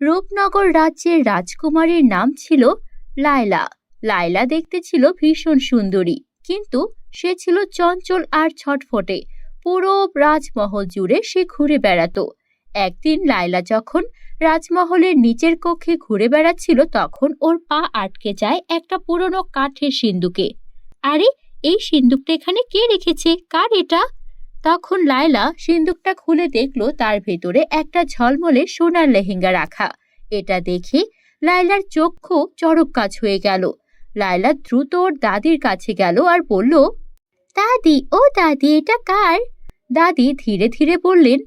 রূপনগর রাজ্যের রাজকুমারীর নাম ছিল লায়লা। লায়লা দেখতে ছিল ভীষণ সুন্দরী, কিন্তু সে ছিল চঞ্চল আর ছটফটে। পুরো রাজমহল জুড়ে সে ঘুরে বেড়াতো। একদিন লায়লা যখন রাজমহলের নিচের কক্ষে ঘুরে বেড়াচ্ছিল, তখন ওর পা আটকে যায় একটা পুরনো কাঠের সিন্দুকে। আরে, এই সিন্দুকটা এখানে কে রেখেছে? কার এটা? তখন লায়লা সিন্দুকটা খুলে দেখলো তার ভেতরে একটা ঝলমলে সোনার লেহেঙ্গা রাখা। এটা দেখে লায়লার চক্ষু চড়ক কাজ হয়ে গেল। লায়লা দ্রুত ওর দাদির কাছে গেল আর বলল, দাদি, ও দাদি, এটা কার? দাদি ধীরে ধীরে বললেন,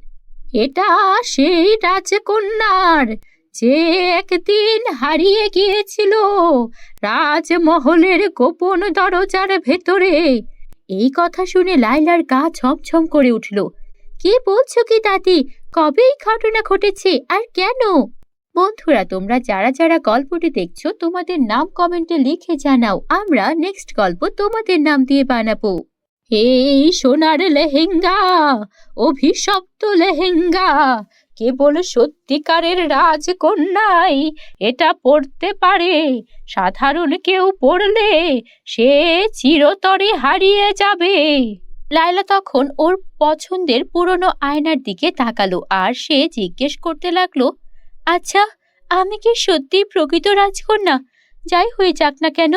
এটা সেই রাজকন্যার, যে একদিন হারিয়ে গিয়েছিল রাজমহলের গোপন দরজার ভেতরে। এই কথা শুনে লায়লার গা ছমছম করে উঠল। কি বলছো কি দাদি? কবে এই ঘটনা ঘটেছে আর কেন? বন্ধুরা, তোমরা যারা যারা গল্পটি দেখছো, তোমাদের নাম কমেন্টে লিখে জানাও। আমরা নেক্সট গল্প তোমাদের নাম দিয়ে বানাবো। এই সোনার লেহেঙ্গা, অভিশপ্ত লেহেঙ্গা, কেবল সত্যিকারের রাজকন্যাই এটা পড়তে পারে। সাধারণ কেউ পড়লে সে চিরতরে হারিয়ে যাবে। লায়লা তখন ওর পছন্দের পুরনো আয়নার দিকে তাকালো আর সে জিজ্ঞেস করতে লাগলো, আচ্ছা, আমি কি সত্যি প্রকৃত রাজকন্যা? যাই হয়ে যাক না কেন,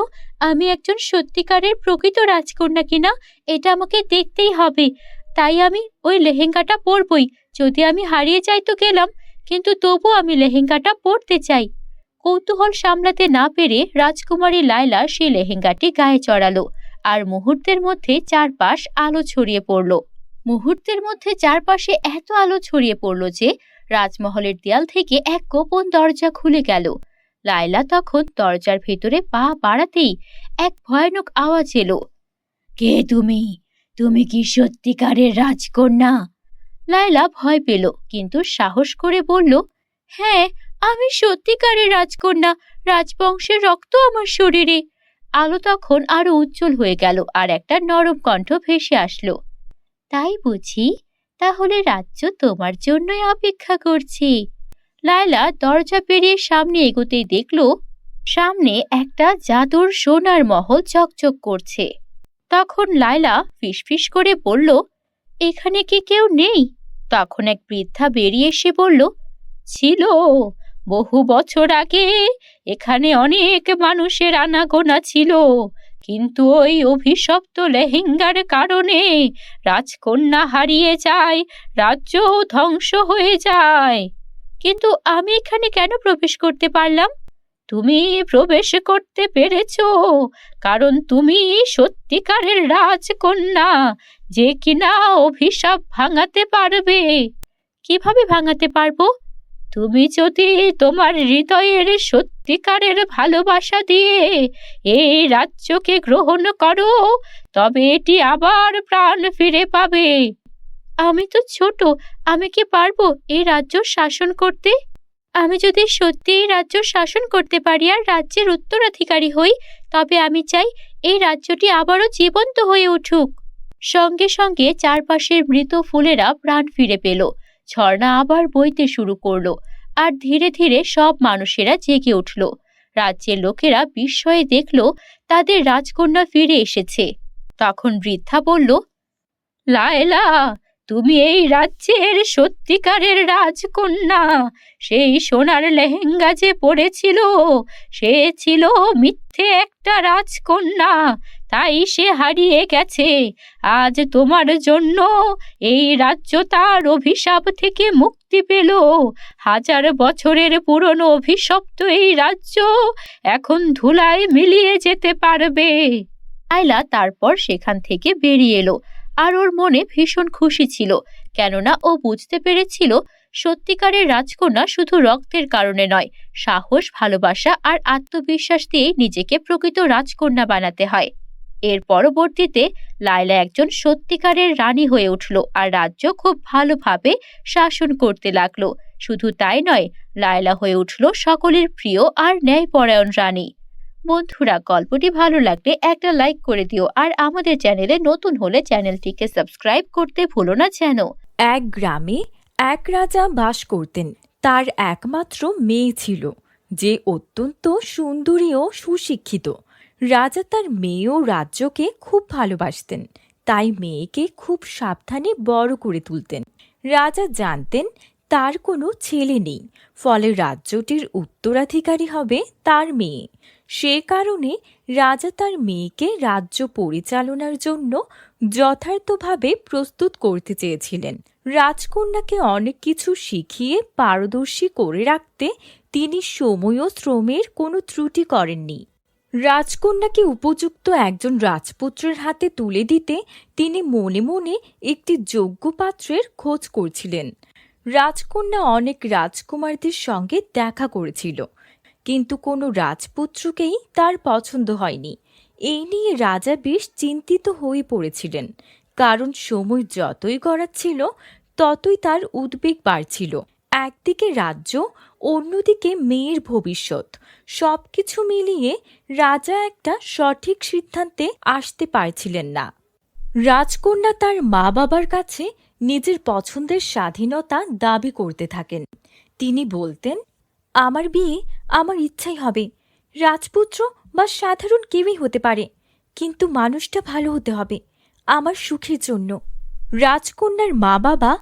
আমি একজন সত্যিকারের প্রকৃত রাজকন্যা কিনা এটা আমাকে দেখতেই হবে। তাই আমি ওই লেহেঙ্গাটা পরবই। যদি আমি হারিয়ে যাই তো গেলাম, কিন্তু তবু আমি লেহেঙ্গাটা পরতে চাই। কৌতূহল সামলাতে না পেরে রাজকুমারী লায়লা সেই লেহেঙ্গাটি গায়ে চড়ালো, আর মুহূর্তের মধ্যে চারপাশ আলো ছড়িয়ে পড়ল। মুহূর্তের মধ্যে চারপাশে এত আলো ছড়িয়ে পড়ল যে রাজমহলের দেয়াল থেকে এক গোপন দরজা খুলে গেল। লায়লা তখন দরজার ভেতরে পা বাড়াতেই এক ভয়ানক আওয়াজ এলো। কে তুমি? তুমি কি সত্যিকারের রাজকন্যা? লায়লা ভয় পেল, কিন্তু সাহস করে বলল, হ্যাঁ, আমি সত্যিকারের রাজকন্যা। রাজবংশের রক্ত আমার শরীরে। আলো তখন আরো উজ্জ্বল হয়ে গেল আর একটা নরম কণ্ঠ ভেসে আসলো। তাই বুঝি? তাহলে রাজ্য তোমার জন্যই অপেক্ষা করছি। লায়লা দরজা পেরিয়ে সামনে এগোতেই দেখলো সামনে একটা জাদুর সোনার মহল চকচক করছে। তখন লায়লা ফিসফিস করে বলল, এখানে কি কেউ নেই? তখন এক বৃদ্ধা বেরিয়ে এসে বলল, ছিল। বহু বছর আগে এখানে অনেক মানুষের আনাগোনা ছিল, কিন্তু ওই অভিশপ্ত লেহেঙ্গার কারণে রাজকন্যা হারিয়ে যায়, রাজ্য ধ্বংস হয়ে যায়। কিন্তু আমি এখানে কেন প্রবেশ করতে পারলাম? তুমি প্রবেশ করতে পেরেছো কারণ তুমি সত্যিকারের রাজকন্যা, যে কিনা অভিশাপ ভাঙাতে পারবে। কিভাবে ভাঙাতে পারবো? তুমি যদি তোমার হৃদয়ের সত্যিকারের ভালোবাসা দিয়ে এই রাজ্যকে গ্রহণ করো, তবে এটি আবার প্রাণ ফিরে পাবে। আমি তো ছোট, আমি কি পারবো এই রাজ্য শাসন করতে? আমি যদি সত্যি এই রাজ্য শাসন করতে পারি আর রাজ্যের উত্তরাধিকারী হই, তবে আমি চাই এই রাজ্যটি আবারও জীবন্ত হয়ে উঠুক। সঙ্গে সঙ্গে চারপাশের মৃত ফুলেরা প্রাণ ফিরে পেল। ঝর্ণা আবার বইতে শুরু করলো, আর ধীরে ধীরে সব মানুষেরা জেগে উঠল। রাজ্যের লোকেরা বিস্ময়ে দেখল তাদের রাজকন্যা ফিরে এসেছে। তখন বৃদ্ধা বলল, লায়লা, তুমি এই রাজ্যের সত্যিকারের রাজকন্যা। সেই সোনার লেহেঙ্গা যে পরেছিল, সে ছিল মিথ্যে একটা রাজকন্যা, তাই সে হারিয়ে গেছে। আজ তোমার জন্য এই রাজ্য তার অভিশাপ থেকে মুক্তি পেল। হাজার বছরের পুরনো অভিশপ্ত এই রাজ্য এখন ধুলায় মিলিয়ে যেতে পারবে। লায়লা তারপর সেখান থেকে বেরিয়ে এলো, আর ওর মনে ভীষণ খুশি ছিল, কেননা ও বুঝতে পেরেছিল সত্যিকারের রাজকন্যা শুধু রক্তের কারণে নয়, সাহস, ভালোবাসা আর আত্মবিশ্বাস দিয়ে নিজেকে প্রকৃত রাজকন্যা বানাতে হয়। এর পরবর্তীতে লায়লা একজন সত্যিকারের রানী হয়ে উঠল আর রাজ্য খুব ভালোভাবে শাসন করতে লাগলো। শুধু তাই নয়, লায়লা হয়ে উঠল সকলের প্রিয় আর ন্যায়পরায়ণ রানী। বন্ধুরা, গল্পটি ভালো লাগলে একটা লাইক করে দিও, আর আমাদের চ্যানেলে নতুন হলে চ্যানেলটিকে সাবস্ক্রাইব করতে ভুলো না যেন। এক গ্রামে এক রাজা বাস করতেন। তার একমাত্র মেয়ে ছিল, যে অত্যন্ত সুন্দরী ও সুশিক্ষিত। রাজা তার মেয়ে ও রাজ্যকে খুব ভালোবাসতেন, তাই মেয়েকে খুব সাবধানে বড় করে তুলতেন। রাজা জানতেন তার কোনো ছেলে নেই, ফলে রাজ্যটির উত্তরাধিকারী হবে তার মেয়ে। সে কারণে রাজা তার মেয়েকে রাজ্য পরিচালনার জন্য যথার্থভাবে প্রস্তুত করতে চেয়েছিলেন। রাজকন্যাকে অনেক কিছু শিখিয়ে পারদর্শী করে রাখতে তিনি সময় ও শ্রমের কোনো ত্রুটি করেননি। রাজকন্যাকে উপযুক্ত একজন রাজপুত্রের হাতে তুলে দিতে তিনি মনে মনে একটি যোগ্য পাত্রের খোঁজ করছিলেন। রাজকন্যা অনেক রাজকুমারদের সঙ্গে দেখা করেছিল, কিন্তু কোনো রাজপুত্রকেই তার পছন্দ হয়নি। এই নিয়ে রাজা বেশ চিন্তিত হয়ে পড়েছিলেন, কারণ সময় যতই গড়াচ্ছিল ততই তার উদ্বেগ বাড়ছিল। একদিকে রাজ্য, অন্যদিকে মেয়ের ভবিষ্যৎ, সবকিছু মিলিয়ে রাজা একটা সঠিক সিদ্ধান্তে আসতে পারছিলেন না। রাজকন্যা তার মা বাবার কাছে নিজের পছন্দের স্বাধীনতা দাবি করতে থাকেন। তিনি বলতেন, আমার বিয়ে আমার ইচ্ছাই হবে, রাজপুত্র বা সাধারণ কেউই হতে পারে, কিন্তু মানুষটা ভালো হতে হবে, আমার সুখের জন্য। রাজকন্যার মা বাবা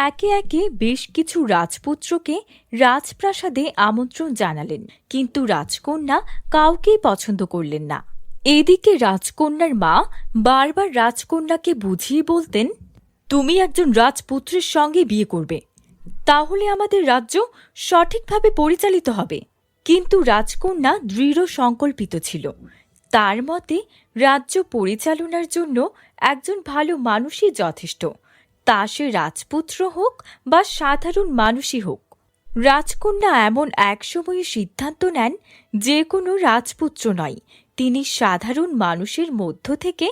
একে একে বেশ কিছু রাজপুত্রকে রাজপ্রাসাদে আমন্ত্রণ জানালেন, কিন্তু রাজকন্যা কাউকেই পছন্দ করলেন না। এদিকে রাজকন্যার মা বারবার রাজকন্যাকে বুঝিয়ে বলতেন, তুমি একজন রাজপুত্রের সঙ্গে বিয়ে করবে, তাহলে আমাদের রাজ্য সঠিকভাবে পরিচালিত হবে। কিন্তু রাজকন্যা দৃঢ় সংকল্পিত ছিল। তার মতে রাজ্য পরিচালনার জন্য একজন ভালো মানুষই যথেষ্ট, তা সে রাজপুত্র হোক বা সাধারণ মানুষই হোক। রাজকন্যা এমন এক সময়ে সিদ্ধান্ত নেন, যে কোনো রাজপুত্র নয়, তিনি সাধারণ মানুষের মধ্য থেকে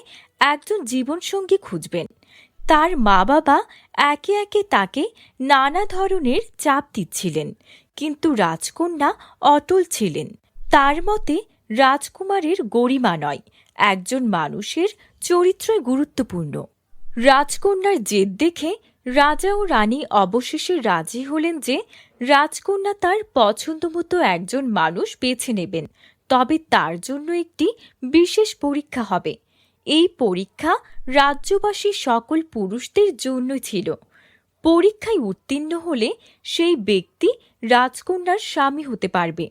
একজন জীবনসঙ্গী খুঁজবেন। তার মা বাবা একে একে তাকে নানা ধরনের চাপ দিচ্ছিলেন, কিন্তু রাজকন্যা অটল ছিলেন। তার মতে রাজকুমারের গরিমা নয়, একজন মানুষের চরিত্রই গুরুত্বপূর্ণ। রাজকন্যার জেদ দেখে রাজা ও রানী অবশেষে রাজি হলেন যে রাজকন্যা তার পছন্দমতো একজন মানুষ বেছে নেবেন, তবে তার জন্য একটি বিশেষ পরীক্ষা হবে। এই পরীক্ষা রাজ্যবাসী সকল পুরুষদের জন্য ছিল। পরীক্ষায় উত্তীর্ণ হলে সেই ব্যক্তি রাজকন্যার স্বামী হতে পারবে।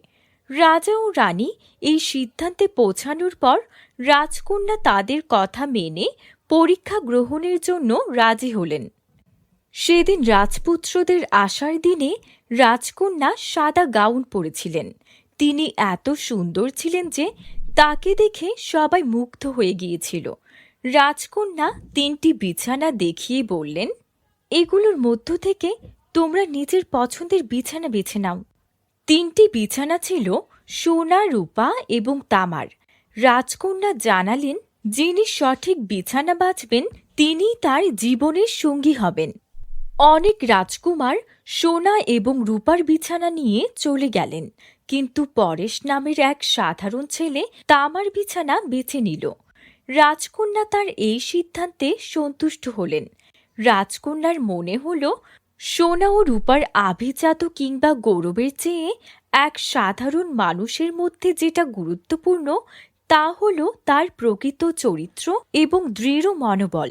রাজা ও রানী এই সিদ্ধান্তে পৌঁছানোর পর রাজকন্যা তাদের কথা মেনে পরীক্ষা গ্রহণের জন্য রাজি হলেন। সেদিন রাজপুত্রদের আসার দিনে রাজকন্যা সাদা গাউন পরেছিলেন। তিনি এত সুন্দর ছিলেন যে তাকে দেখে সবাই মুগ্ধ হয়ে গিয়েছিল। রাজকন্যা 3টি বিছানা দেখিয়ে বললেন, এগুলোর মধ্য থেকে তোমরা নিজের পছন্দের বিছানা বেছে নাও। 3টি বিছানা ছিল সোনা, রূপা এবং তামার। রাজকন্যা জানালেন, যিনি সঠিক বিছানা বাছবেন তিনিই তার জীবনের সঙ্গী হবেন। অনেক রাজকুমার সোনা এবং রূপার বিছানা নিয়ে চলে গেলেন, কিন্তু পরেশ নামের এক সাধারণ ছেলে তামার বিছানা বেছে নিল। রাজকন্যা তার এই সিদ্ধান্তে সন্তুষ্ট হলেন। রাজকন্যার মনে হল, সোনা ও রূপার আভিজাত কিংবা গৌরবের চেয়ে এক সাধারণ মানুষের মধ্যে যেটা গুরুত্বপূর্ণ তা হল তার প্রকৃত চরিত্র এবং দৃঢ় মনোবল।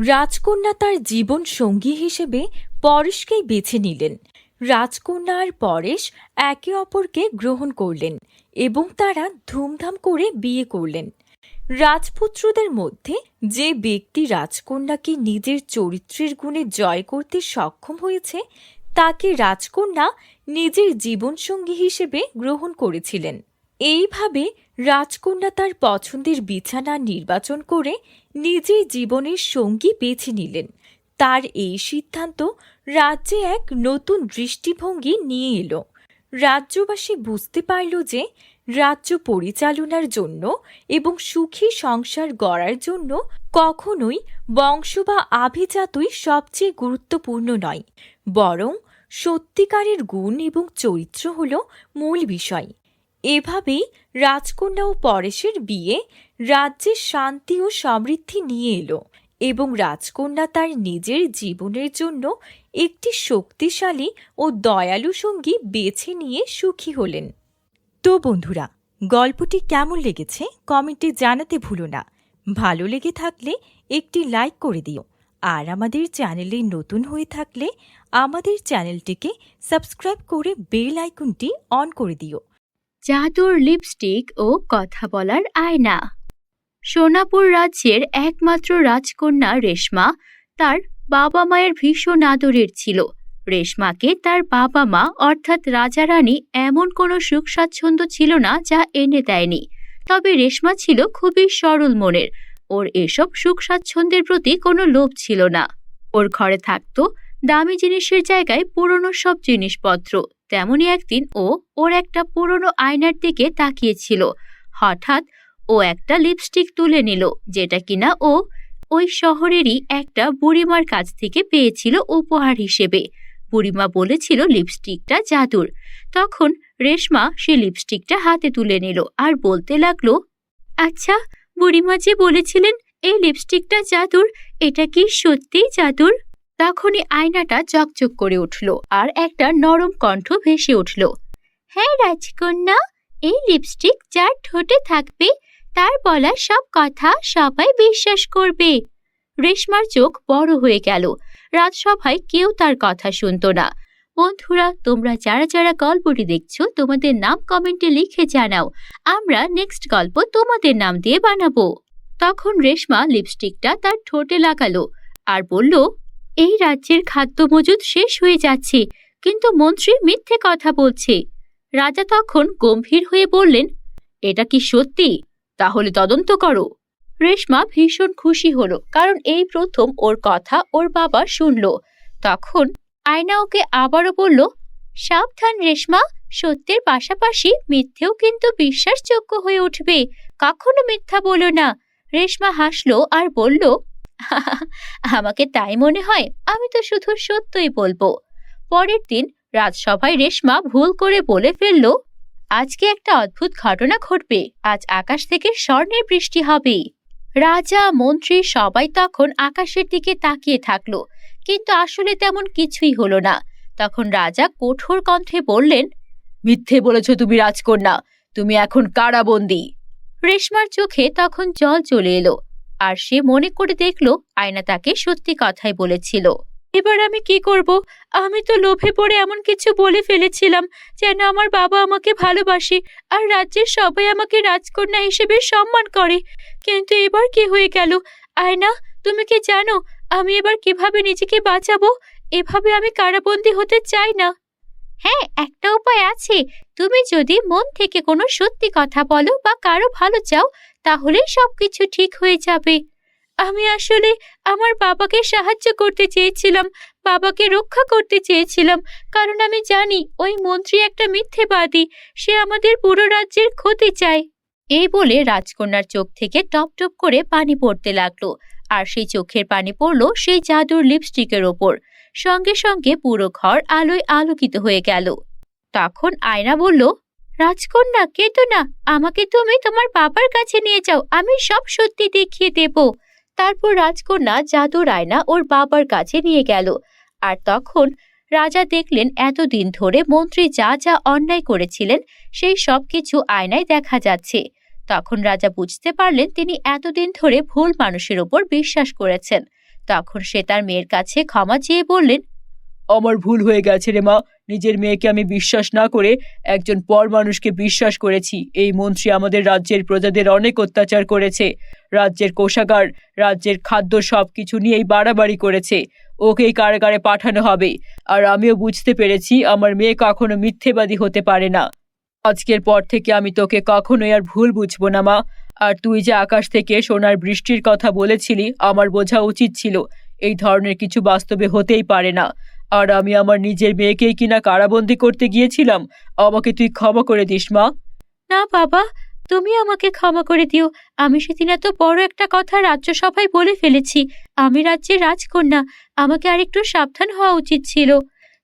রাজকন্যা তার জীবন সঙ্গী হিসেবে পরেশকেই বেছে নিলেন। রাজকন্যা আর পরেশ একে অপরকে গ্রহণ করলেন এবং তারা ধুমধাম করে বিয়ে করলেন। রাজপুত্রদের মধ্যে যে ব্যক্তি রাজকন্যাকে নিজের চরিত্রের গুণে জয় করতে সক্ষম হয়েছে তাকে রাজকন্যা নিজের জীবনসঙ্গী হিসেবে গ্রহণ করেছিলেন। এইভাবে রাজকন্যা তার পছন্দের বিছানা নির্বাচন করে নিজের জীবনের সঙ্গী বেছে নিলেন। তার এই সিদ্ধান্ত রাজ্যে এক নতুন দৃষ্টিভঙ্গি নিয়ে এলো। রাজ্যবাসী বুঝতে পারল যে রাজ্য পরিচালনার জন্য এবং সুখী সংসার গড়ার জন্য কখনোই বংশ বা আভিজাতই সবচেয়ে গুরুত্বপূর্ণ নয়, বরং সত্যিকারের গুণ এবং চরিত্র হল মূল বিষয়। এভাবেই রাজকন্যা ও পরেশের বিয়ে রাজ্যে শান্তি ও সমৃদ্ধি নিয়ে এলো এবং রাজকন্যা তার নিজের জীবনের জন্য একটি শক্তিশালী ও দয়ালু সঙ্গী বেছে নিয়ে সুখী হলেন। তো বন্ধুরা, গল্পটি কেমন লেগেছে কমেন্টে জানাতে ভুলো না। ভালো লেগে থাকলে একটি লাইক করে দিও, আর আমাদের চ্যানেলে নতুন হয়ে থাকলে আমাদের চ্যানেলটিকে সাবস্ক্রাইব করে বেল আইকনটি অন করে দিও। জাদুর লিপস্টিক ও কথা বলার আয়না। সোনাপুর রাজ্যের একমাত্র রাজকন্যা রেশমা তার বাবা মায়ের ভীষণ আদরের ছিল। রেশমাকে তার বাবা মা অর্থাৎ রাজা রানী এমন কোনো সুখ স্বাচ্ছন্দ্য ছিল না যা এনে দেয়নি। তবে রেশমা ছিল খুবই সরল মনের। ওর এসব সুখ স্বাচ্ছন্দ্যের প্রতি কোনো লোভ ছিল না। ওর ঘরে থাকতো দামি জিনিসের জায়গায় পুরনো সব জিনিসপত্র। তেমনই একদিন ওর একটা পুরনো আয়নার দিকে তাকিয়েছিল। হঠাৎ ও একটা লিপস্টিক তুলে নিল, যেটা কিনা ওই শহরেরই একটা বুড়িমার কাছ থেকে পেয়েছিল উপহার হিসেবে। বুড়িমা বলেছিল লিপস্টিকটা জাদুর। তখন রেশমা সে লিপস্টিকটা হাতে তুলে নিল আর বলতে লাগলো, আচ্ছা, বুড়িমা যে বলেছিলেন এই লিপস্টিকটা জাদুর, এটা কি সত্যিই জাদুর? তখনই আয়নাটা চকচক করে উঠল আর একটা নরম কণ্ঠ ভেসে উঠল, হ্যাঁ রাজকন্যা, এই লিপস্টিক যার ঠোঁটে থাকবে তার বলা সব কথা সবাই বিশ্বাস করবে। রেশমার চোখ বড় হয়ে গেল। রাজসভায় কেউ তার কথা শুনত না। বন্ধুরা, তোমরা যারা যারা গল্পটি দেখছো তোমাদের নাম কমেন্টে লিখে জানাও। আমরা নেক্সট গল্প তোমাদের নাম দিয়ে বানাবো। তখন রেশমা লিপস্টিকটা তার ঠোঁটে লাগালো আর বলল, এই রাজ্যের খাদ্য মজুদ শেষ হয়ে যাচ্ছে, কিন্তু মন্ত্রী মিথ্যে কথা বলছে। রাজা তখন গম্ভীর হয়ে বললেন, এটা কি সত্যি? তাহলে তদন্ত করো। রেশমা ভীষণ খুশি হলো, কারণ এই প্রথম ওর কথা ওর বাবা শুনল। তখন আয়না ওকে আবারও বলল, সাবধান রেশমা, সত্যের পাশাপাশি মিথ্যেও কিন্তু বিশ্বাসযোগ্য হয়ে উঠবে। কখনো মিথ্যা বলো না। রেশমা হাসলো আর বলল, আমাকে তাই মনে হয়? আমি তো শুধু সত্যই বলবো। পরের দিন রাজসভায় রেশমা ভুল করে বলে ফেলল, আজকে একটা অদ্ভুত ঘটনা ঘটবে। আজ আকাশ থেকে স্বর্ণের বৃষ্টি হবে। রাজা মন্ত্রী সবাই তখন আকাশের দিকে তাকিয়ে থাকলো, কিন্তু আসলে তেমন কিছুই হলো না। তখন রাজা কঠোর কণ্ঠে বললেন, মিথ্যে বলেছ তুমি রাজকন্যা, তুমি এখন কারাবন্দী। রেশমার চোখে তখন জল চলে এলো, আর সে মনে করে দেখলো আয়না তাকে সত্যি কথাই বলেছিল। এবার আমি কি করব? আমি তো লোভে পড়ে এমন কিছু বলে ফেলেছিলাম যেন আমার বাবা আমাকে ভালোবাসে আর রাজ্যের সবাই আমাকে রাজকন্যা হিসেবে সম্মান করে। কিন্তু এবার কি হয়ে গেল? আয়না, তুমি কি জানো আমি এবার কিভাবে নিজেকে বাঁচাবো? এভাবে আমি কারাবন্দী হতে চাই না। হ্যাঁ, একটা উপায় আছে। তুমি যদি মন থেকে কোনো সত্যি কথা বলো বা কারো ভালো চাও, তাহলে সবকিছু ঠিক হয়ে যাবে। আমি আসলে আমার বাবাকে সাহায্য করতে চেয়েছিলাম, বাবাকে রক্ষা করতে চেয়েছিলাম, কারণ আমি জানি ওই মন্ত্রী একটা মিথ্যেবাদী। সে আমাদের পুরো রাজ্যের ক্ষতি চায়। এই বলে রাজকন্যার চোখ থেকে টপ টপ করে পানি পড়তে লাগলো, আর সেই চোখের পানি পড়লো সেই জাদুর লিপস্টিকের ওপর। সঙ্গে সঙ্গে পুরো ঘর আলোয় আলোকিত হয়ে গেল। তখন আয়না বলল, রাজকন্যা কেঁদো না, আমাকে তুমি তোমার বাবার কাছে নিয়ে যাও, আমি সব সত্যি দেখিয়ে দেব। তারপর রাজকন্যা জাদুর আয়না ওর বাবার কাছে নিয়ে গেল। আর তখন রাজা দেখলেন এতদিন ধরে মন্ত্রী যা যা অন্যায় করেছিলেন সেই সব কিছু আয়নায় দেখা যাচ্ছে। তখন রাজা বুঝতে পারলেন তিনি এতদিন ধরে ভুল মানুষের ওপর বিশ্বাস করেছেন। তখন সে তার মেয়ের কাছে ক্ষমা চেয়ে বললেন, আমার ভুল হয়ে গেছে রে মা, নিজের মেয়েকে আমি বিশ্বাস না করে একজন পর মানুষকে বিশ্বাস করেছি। এই মন্ত্রী আমাদের রাজ্যের প্রজাদের অনেক অত্যাচার করেছে, রাজ্যের কোষাগার, রাজ্যের খাদ্য সবকিছু নিয়েই বাড়াবাড়ি করেছে। ওকেই কারাগারে পাঠানো হবে। আর আমিও বুঝতে পেরেছি আমার মেয়ে কখনো মিথ্যেবাদী হতে পারে না। আজকের পর থেকে আমি তোকে কখনোই আর ভুল বুঝবো না মা। আর তুই যে আকাশ থেকে সোনার বৃষ্টির কথা বলেছিলি, আমার বোঝা উচিত ছিল এই ধরনের কিছু বাস্তবে হতেই পারে না। আর আমি আমার নিজের মেয়েকেই কিনা কারাবন্দী করতে গিয়েছিলাম। আমাকে তুই ক্ষমা করে দিস মা। না বাবা, তুমি আমাকে ক্ষমা করে দিও। আমি সেদিন এত বড় একটা কথা রাজ্যসভায় বলে ফেলেছি। আমি রাজ্যের রাজকন্যা, আমাকে আর একটু সাবধান হওয়া উচিত ছিল।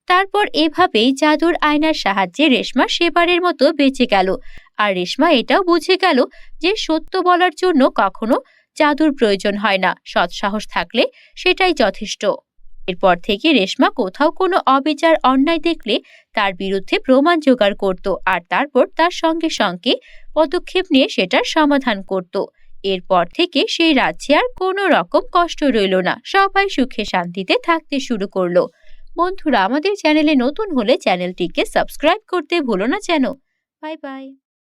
তারপর এভাবেই জাদুর আয়নার সাহায্যে রেশমা সেবারের মতো বেঁচে গেল। আর রেশমা এটাও বুঝে গেল যে সত্য বলার জন্য কখনো জাদুর প্রয়োজন হয় না, সৎসাহস থাকলে সেটাই যথেষ্ট। এরপর থেকে রেশমা কোথাও কোনো অবিচার অন্যায় দেখলে তার বিরুদ্ধে প্রমাণ জোগাড় করত আর তারপর তার সঙ্গে সঙ্গে পদক্ষেপ নিয়ে সেটার সমাধান করত। এরপর থেকে সেই রাজ্যে আর কোনো রকম কষ্ট রইল না, সবাই সুখে শান্তিতে থাকতে শুরু করলো। বন্ধুরা, আমাদের চ্যানেলে নতুন হলে চ্যানেলটিকে সাবস্ক্রাইব করতে ভুলো না যেন। Bye bye.